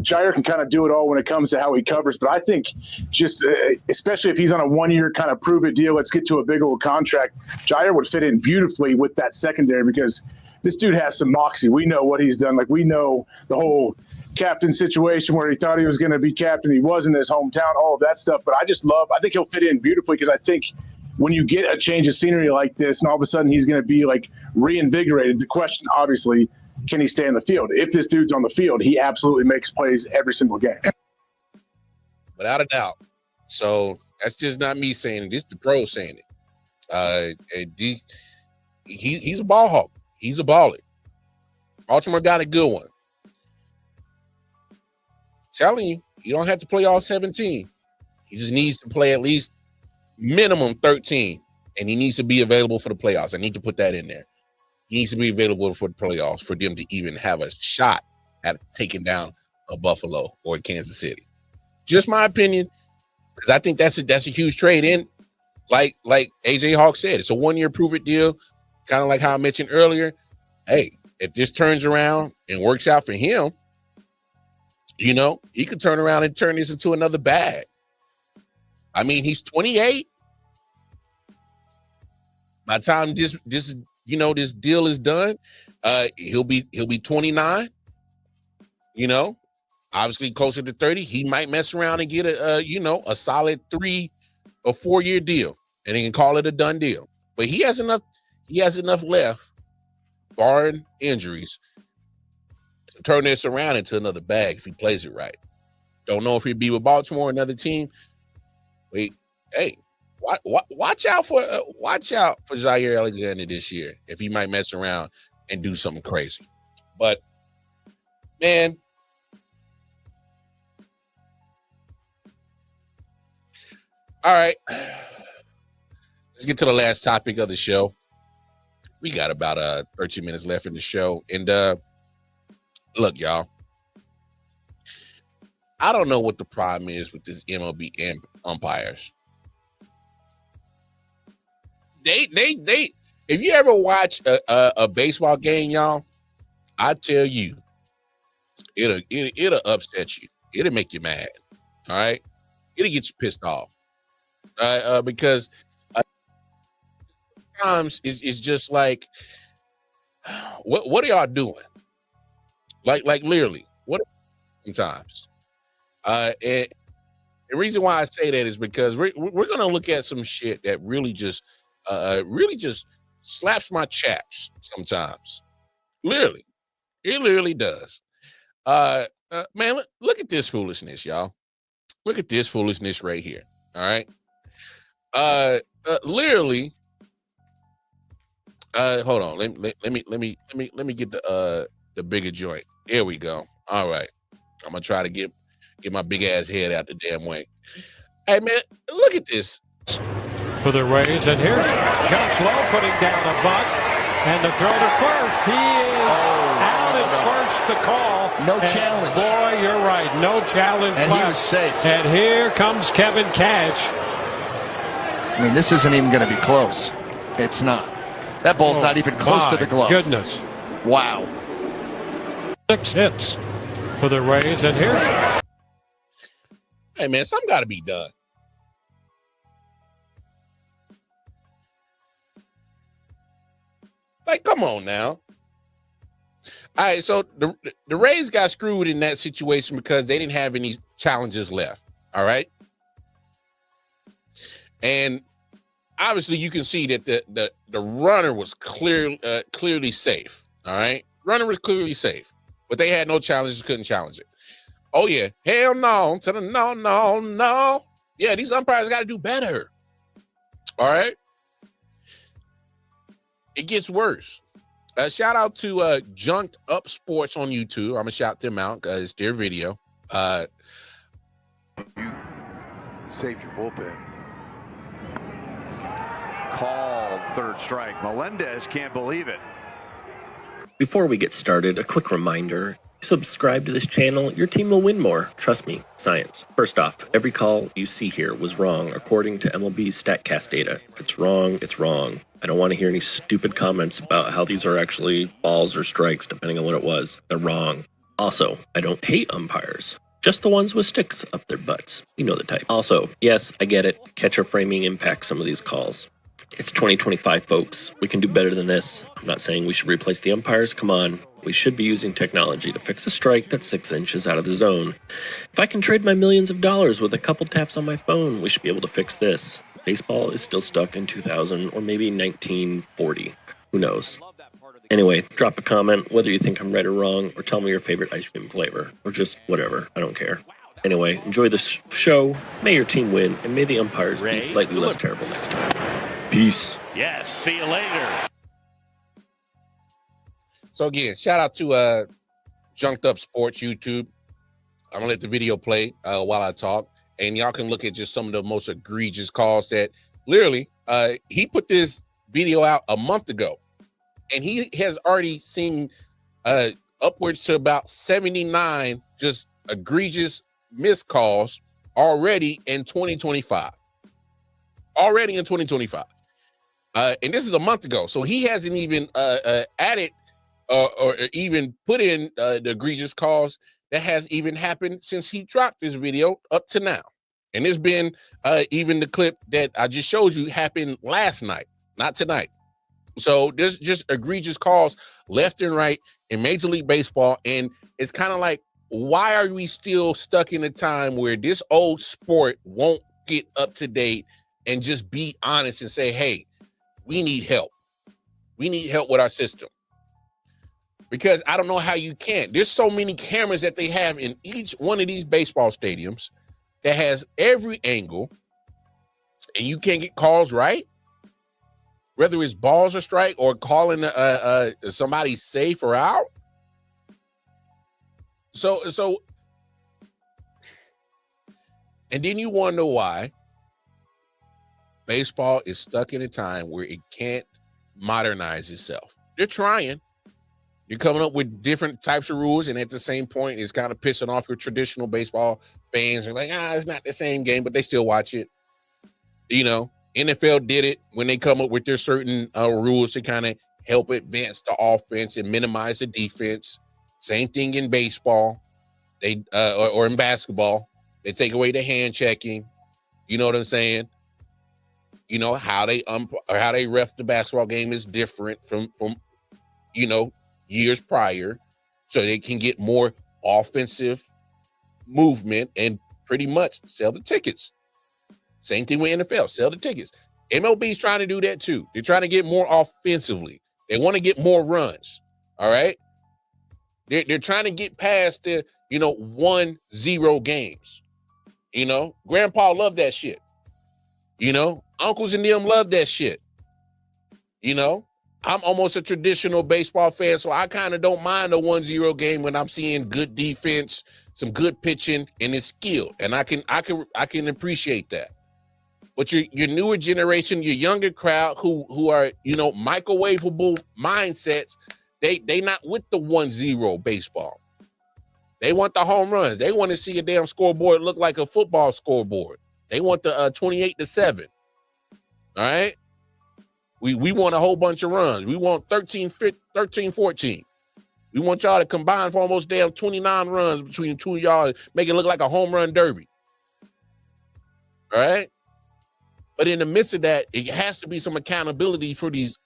Jaire can kind of do it all when it comes to how he covers. But I think just especially if he's on a 1-year kind of prove it deal, let's get to a big old contract, Jaire would fit in beautifully with that secondary because this dude has some moxie. We know what he's done. Like, we know the whole captain situation where he thought he was going to be captain. He was in his hometown, all of that stuff. But I think he'll fit in beautifully because I think when you get a change of scenery like this and all of a sudden he's going to be like reinvigorated, the question obviously, can he stay in the field? If this dude's on the field, he absolutely makes plays every single game. Without a doubt. So that's just not me saying it. This is the pro saying it. He's a ball hawk. He's a baller. Baltimore got a good one. Telling you, you don't have to play all 17. He just needs to play at least minimum 13, and he needs to be available for the playoffs. I need to put that in there. He needs to be available for the playoffs for them to even have a shot at taking down a Buffalo or Kansas City. Just my opinion, because I think that's a huge trade. And like AJ Hawk said, it's a 1-year prove-it deal, kind of like how I mentioned earlier. Hey, if this turns around and works out for him, he could turn around and turn this into another bag. I mean, he's 28. By the time this deal is done, he'll be 29. Obviously closer to 30. He might mess around and get a solid 3 or 4 year deal, and he can call it a done deal. But he has enough left, barring injuries, to turn this around into another bag if he plays it right. Don't know if he'd be with Baltimore or another team. Wait, hey, watch out for Jaire Alexander this year if he might mess around and do something crazy. But man, all right, let's get to the last topic of the show. We got about 13 minutes left in the show, and look, y'all. I don't know what the problem is with this MLB umpires. They if you ever watch a baseball game, y'all, I tell you, it'll upset you. It'll make you mad. All right. It'll get you pissed off. because sometimes it's just like, what are y'all doing? Like literally, what? Sometimes, and the reason why I say that is because we're gonna look at some shit that really just slaps my chaps sometimes. Literally, it literally does. Man, look at this foolishness, y'all. Look at this foolishness right here. All right. Literally. Hold on. Let me get the bigger joint. Here we go. All right. I'm gonna try to get my big ass head out the damn way. Hey man, look at this. For the Rays, and here's Josh Lowe putting down a bunt, and the throw to first. He is out at first. The call. No and challenge. Boy, you're right. No challenge. And left. he was safe. And here comes Kevin Catch. I mean, this isn't even going to be close. It's not. That ball's not even close to the glove. Goodness. Wow. 6 hits for the Rays, and here's. Hey man, something got to be done. Like, come on now. All right, so the Rays got screwed in that situation because they didn't have any challenges left. All right, and obviously you can see that the runner was clearly safe. All right, runner was clearly safe, but they had no challenges, couldn't challenge it. Oh yeah, hell no, to the no. Yeah, these umpires got to do better. All right. It gets worse. Shout out to Junked Up Sports on YouTube. I'm gonna shout them out because it's their video. You saved your bullpen. Called third strike. Melendez can't believe it. Before we get started, a quick reminder. Subscribe to this channel, your team will win more. Trust me, science. First off, every call you see here was wrong according to MLB's StatCast data. If it's wrong, it's wrong. I don't want to hear any stupid comments about how these are actually balls or strikes, depending on what it was. They're wrong. Also, I don't hate umpires. Just the ones with sticks up their butts. You know the type. Also, yes, I get it. Catcher framing impacts some of these calls. It's 2025, folks. We can do better than this. I'm not saying we should replace the umpires. Come on. We should be using technology to fix a strike that's 6 inches out of the zone. If I can trade my millions of dollars with a couple taps on my phone, we should be able to fix this. Baseball is still stuck in 2000 or maybe 1940. Who knows? Anyway, drop a comment, whether you think I'm right or wrong, or tell me your favorite ice cream flavor, or just whatever. I don't care. Anyway, enjoy this show. May your team win, and may the umpires be slightly less terrible next time. Peace. Yes, see you later. So again, shout out to Junked Up Sports YouTube. I'm gonna let the video play while I talk, and y'all can look at just some of the most egregious calls that literally he put this video out a month ago, and he has already seen upwards to about 79 just egregious missed calls already in 2025. Already in 2025. And this is a month ago, so he hasn't even added or even put in the egregious calls that has even happened since he dropped this video up to now. And there's been even the clip that I just showed you happened last night, not tonight. So there's just egregious calls left and right in Major League Baseball. And it's kind of like, why are we still stuck in a time where this old sport won't get up to date and just be honest and say, hey, we need help. We need help with our system. Because I don't know how you can't. There's so many cameras that they have in each one of these baseball stadiums that has every angle, and you can't get calls right. Whether it's balls or strike or calling somebody safe or out. So, and then you wonder why baseball is stuck in a time where it can't modernize itself. They're trying. You're coming up with different types of rules, and at the same point, it's kind of pissing off your traditional baseball fans. They're like, it's not the same game, but they still watch it. You know, NFL did it when they come up with their certain rules to kind of help advance the offense and minimize the defense. Same thing in baseball, or in basketball. They take away the hand checking. You know what I'm saying? You know, how they ref the basketball game is different from you know, years prior, so they can get more offensive movement and pretty much sell the tickets. Same thing with NFL, sell the tickets. MLB is trying to do that too. They're trying to get more offensively. They want to get more runs. All right. They're trying to get past the, you know, 1-0 games. You know, grandpa loved that shit. You know, uncles and them love that shit. You know, I'm almost a traditional baseball fan, so I kind of don't mind a 1-0 game when I'm seeing good defense, some good pitching, and it's skill. And I can appreciate that. But your newer generation, your younger crowd who are, you know, microwavable mindsets, they not with the 1-0 baseball. They want the home runs. They want to see a damn scoreboard look like a football scoreboard. They want the 28-7. All right. We want a whole bunch of runs. We want 13-14. We want y'all to combine for almost damn 29 runs between the two of y'all, make it look like a home run derby. All right. But in the midst of that, it has to be some accountability for these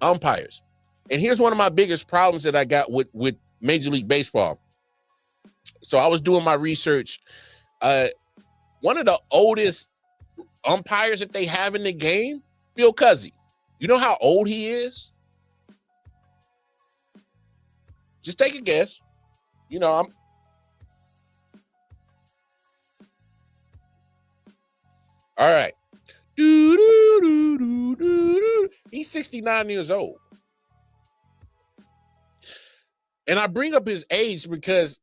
umpires. And here's one of my biggest problems that I got with Major League Baseball. So I was doing my research. One of the oldest umpires that they have in the game, Phil Cuzzy. You know how old he is? Just take a guess. You know, all right. He's 69 years old. And I bring up his age because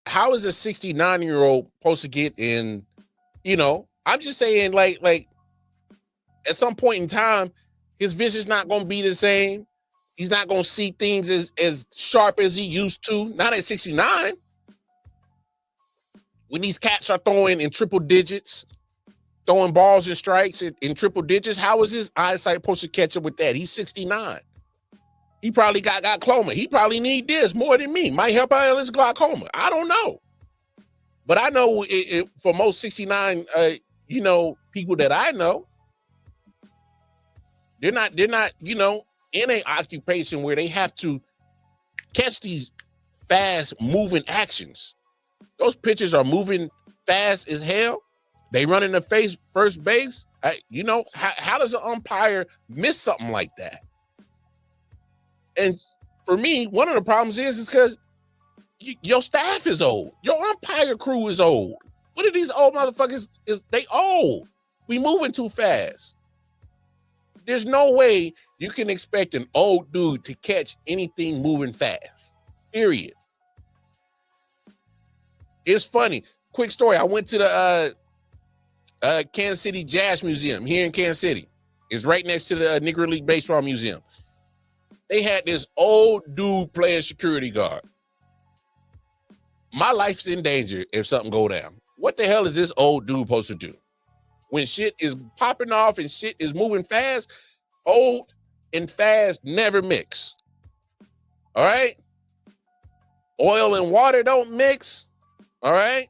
how is a 69-year-old supposed to get in, you know, I'm just saying like at some point in time, his vision's not going to be the same. He's not going to see things as sharp as he used to. Not at 69. When these cats are throwing in triple digits, throwing balls and strikes in triple digits, how is his eyesight supposed to catch up with that? He's 69. He probably got glaucoma. He probably need this more than me. Might help out his glaucoma. I don't know. But I know for most 69, you know, people that I know, they're not, you know, in an occupation where they have to catch these fast moving actions. Those pitchers are moving fast as hell. They run in the first base. You know, how does an umpire miss something like that? And for me, one of the problems is because your staff is old. Your umpire crew is old. What are these old motherfuckers? They old. We moving too fast. There's no way you can expect an old dude to catch anything moving fast. Period. It's funny. Quick story. I went to the Kansas City Jazz Museum here in Kansas City. It's right next to the Negro League Baseball Museum. They had this old dude playing security guard. My life's in danger if something go down. What the hell is this old dude supposed to do? When shit is popping off and shit is moving fast, old and fast never mix. All right? Oil and water don't mix. All right?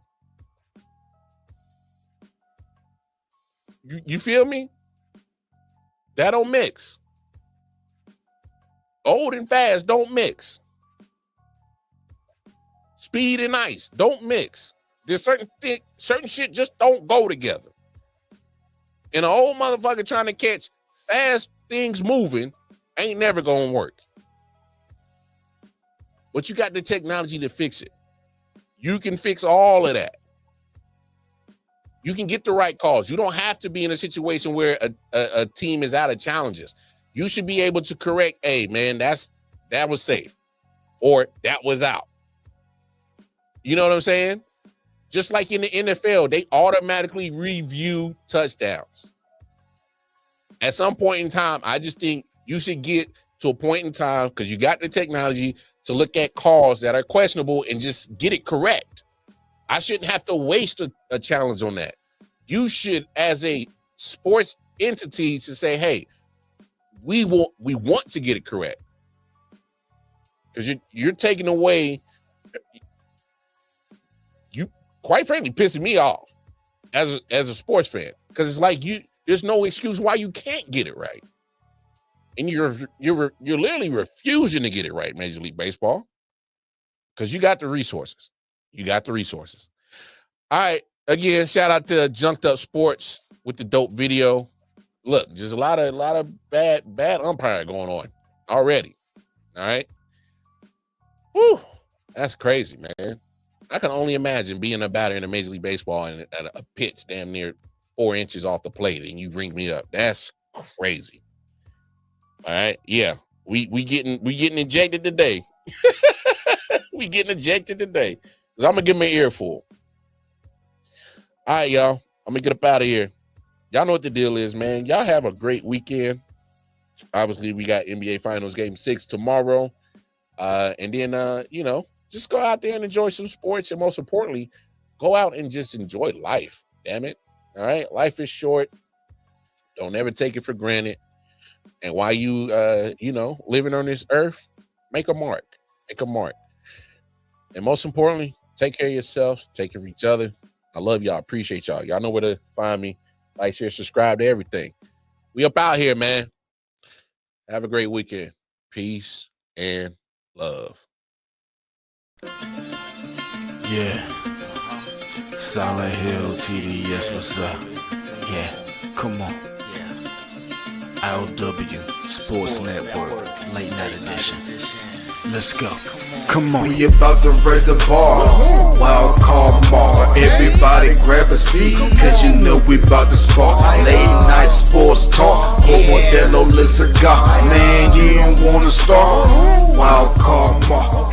You feel me? That don't mix. Old and fast don't mix. Speed and ice don't mix. There's certain shit just don't go together. And an old motherfucker trying to catch fast things moving ain't never gonna work. But you got the technology to fix it. You can fix all of that. You can get the right calls. You don't have to be in a situation where a team is out of challenges. You should be able to correct, hey, man, that was safe. Or that was out. You know what I'm saying? Just like in the NFL, they automatically review touchdowns. At some point in time, I just think you should get to a point in time, because you got the technology to look at calls that are questionable and just get it correct. I shouldn't have to waste a challenge on that. You should, as a sports entity, to say, hey, we want to get it correct. Because you're taking away, you quite frankly pissing me off. as a sports fan, because it's like there's no excuse why you can't get it right, and you're literally refusing to get it right, Major League Baseball, because you got the resources. You got the resources. All right. Again, shout out to Junked Up Sports with the dope video. Look, just a lot of bad umpire going on already. All right. Whew. That's crazy, man. I can only imagine being a batter in a Major League Baseball and at a pitch damn near 4 inches off the plate, and you bring me up. That's crazy. All right. Yeah. We getting ejected today. We getting ejected today. Because I'm gonna give me an earful. All right, y'all. I'm gonna get up out of here. Y'all know what the deal is, man. Y'all have a great weekend. Obviously, we got NBA Finals Game 6 tomorrow. And then just go out there and enjoy some sports, and most importantly, go out and just enjoy life. Damn it. All right. Life is short. Don't ever take it for granted. And while you living on this earth, make a mark. Make a mark. And most importantly, take care of yourselves, take care of each other. I love y'all. Appreciate y'all. Y'all know where to find me. Like, share, subscribe to everything. We up out here, man. Have a great weekend. Peace and love. Yeah. Solid Hill TDS, what's up? Yeah, come on. I.O.W. Sports Network, late night edition. Let's go. Come on. We about to raise the bar. Wild card mark. Everybody grab a seat, cause you know we about to spark. Late night sports talk. Modelo, cigar. Man, you don't wanna start. Wild card mark.